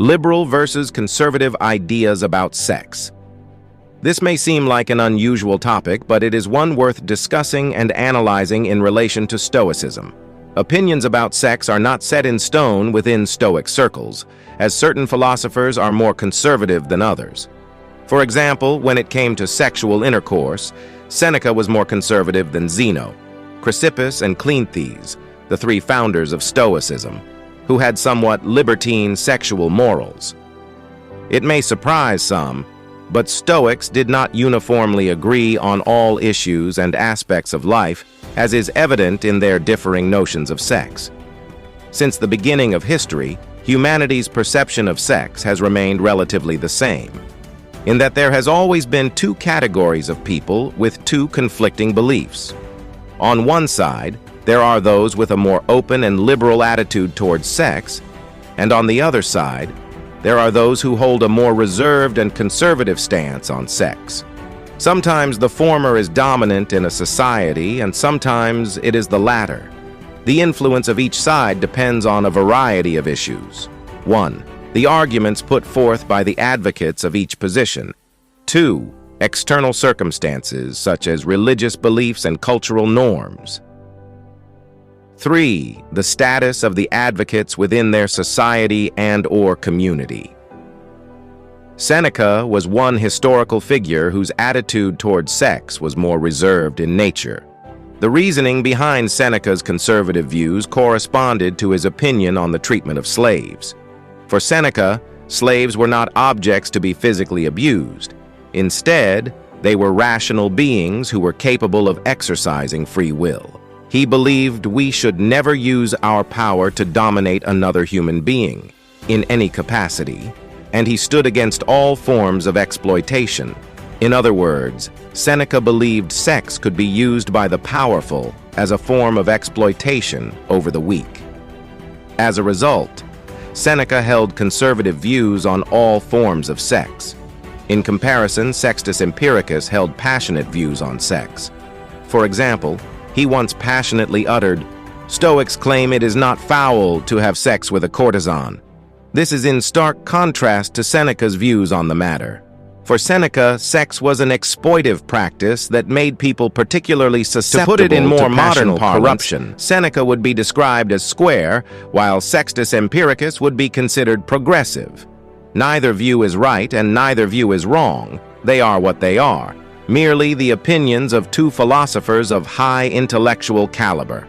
Liberal versus conservative ideas about sex. This may seem like an unusual topic, but it is one worth discussing and analyzing in relation to Stoicism. Opinions about sex are not set in stone within Stoic circles, as certain philosophers are more conservative than others. For example, when it came to sexual intercourse, Seneca was more conservative than Zeno, Chrysippus, and Cleanthes, the three founders of Stoicism, who had somewhat libertine sexual morals. It may surprise some, but Stoics did not uniformly agree on all issues and aspects of life, as is evident in their differing notions of sex. Since the beginning of history, humanity's perception of sex has remained relatively the same, in that there has always been two categories of people with two conflicting beliefs. On one side, there are those with a more open and liberal attitude towards sex, and on the other side, there are those who hold a more reserved and conservative stance on sex. Sometimes the former is dominant in a society, and sometimes it is the latter. The influence of each side depends on a variety of issues. 1. The arguments put forth by the advocates of each position. 2. External circumstances, such as religious beliefs and cultural norms. 3. The status of the advocates within their society and/or community. Seneca was one historical figure whose attitude toward sex was more reserved in nature. The reasoning behind Seneca's conservative views corresponded to his opinion on the treatment of slaves. For Seneca, slaves were not objects to be physically abused. Instead, they were rational beings who were capable of exercising free will. He believed we should never use our power to dominate another human being, in any capacity, and he stood against all forms of exploitation. In other words, Seneca believed sex could be used by the powerful as a form of exploitation over the weak. As a result, Seneca held conservative views on all forms of sex. In comparison, Sextus Empiricus held passionate views on sex. For example, he once passionately uttered, "Stoics claim it is not foul to have sex with a courtesan." This is in stark contrast to Seneca's views on the matter. For Seneca, sex was an exploitive practice that made people particularly susceptible to put it in more modern corruption. Seneca would be described as square, while Sextus Empiricus would be considered progressive. Neither view is right and neither view is wrong. They are what they are, merely the opinions of two philosophers of high intellectual caliber.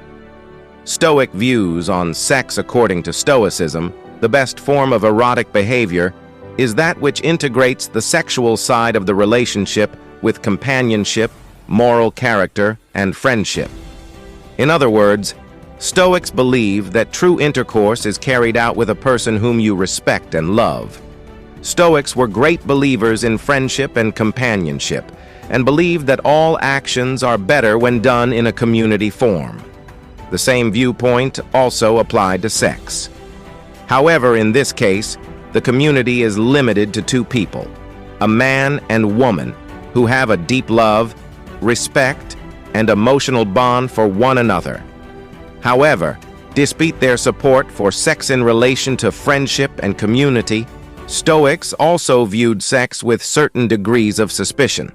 Stoic views on sex. According to Stoicism, the best form of erotic behavior is that which integrates the sexual side of the relationship with companionship, moral character, and friendship. In other words, Stoics believe that true intercourse is carried out with a person whom you respect and love. Stoics were great believers in friendship and companionship, and believed that all actions are better when done in a community form. The same viewpoint also applied to sex. However, in this case, the community is limited to two people, a man and woman, who have a deep love, respect, and emotional bond for one another. However, despite their support for sex in relation to friendship and community, Stoics also viewed sex with certain degrees of suspicion.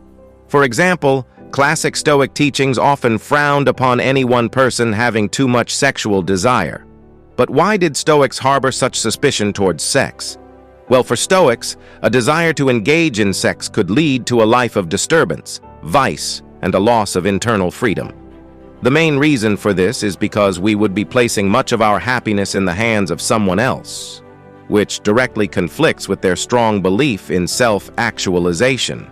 For example, classic Stoic teachings often frowned upon any one person having too much sexual desire. But why did Stoics harbor such suspicion towards sex? Well, for Stoics, a desire to engage in sex could lead to a life of disturbance, vice, and a loss of internal freedom. The main reason for this is because we would be placing much of our happiness in the hands of someone else, which directly conflicts with their strong belief in self-actualization.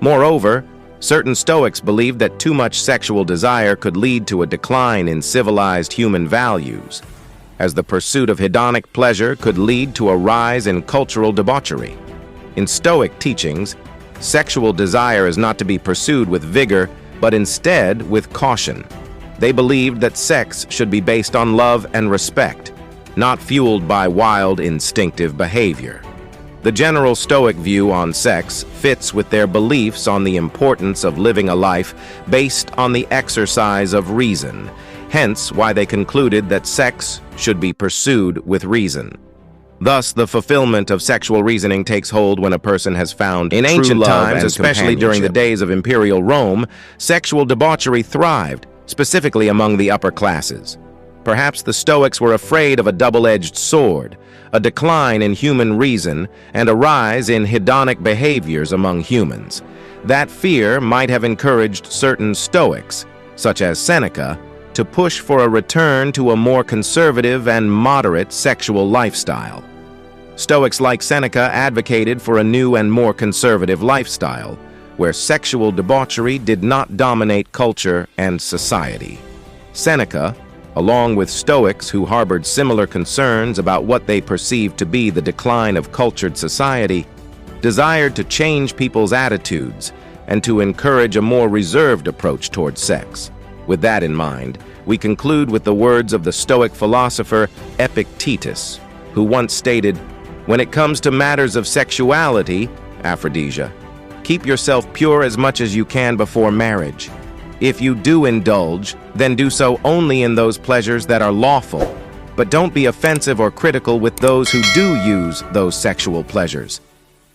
Moreover, certain Stoics believed that too much sexual desire could lead to a decline in civilized human values, as the pursuit of hedonic pleasure could lead to a rise in cultural debauchery. In Stoic teachings, sexual desire is not to be pursued with vigor, but instead with caution. They believed that sex should be based on love and respect, not fueled by wild, instinctive behavior. The general Stoic view on sex fits with their beliefs on the importance of living a life based on the exercise of reason, hence why they concluded that sex should be pursued with reason. Thus, the fulfillment of sexual reasoning takes hold when a person has found in ancient times, especially during the days of imperial Rome, sexual debauchery thrived, specifically among the upper classes. Perhaps the Stoics were afraid of a double-edged sword, a decline in human reason, and a rise in hedonic behaviors among humans. That fear might have encouraged certain Stoics, such as Seneca, to push for a return to a more conservative and moderate sexual lifestyle. Stoics like Seneca advocated for a new and more conservative lifestyle, where sexual debauchery did not dominate culture and society. Seneca, along with Stoics who harbored similar concerns about what they perceived to be the decline of cultured society, desired to change people's attitudes and to encourage a more reserved approach toward sex. With that in mind, we conclude with the words of the Stoic philosopher Epictetus, who once stated, "When it comes to matters of sexuality, aphrodisia, keep yourself pure as much as you can before marriage. If you do indulge, then do so only in those pleasures that are lawful, but don't be offensive or critical with those who do use those sexual pleasures,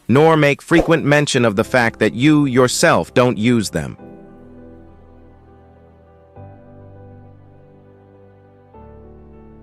nor make frequent mention of the fact that you yourself don't use them.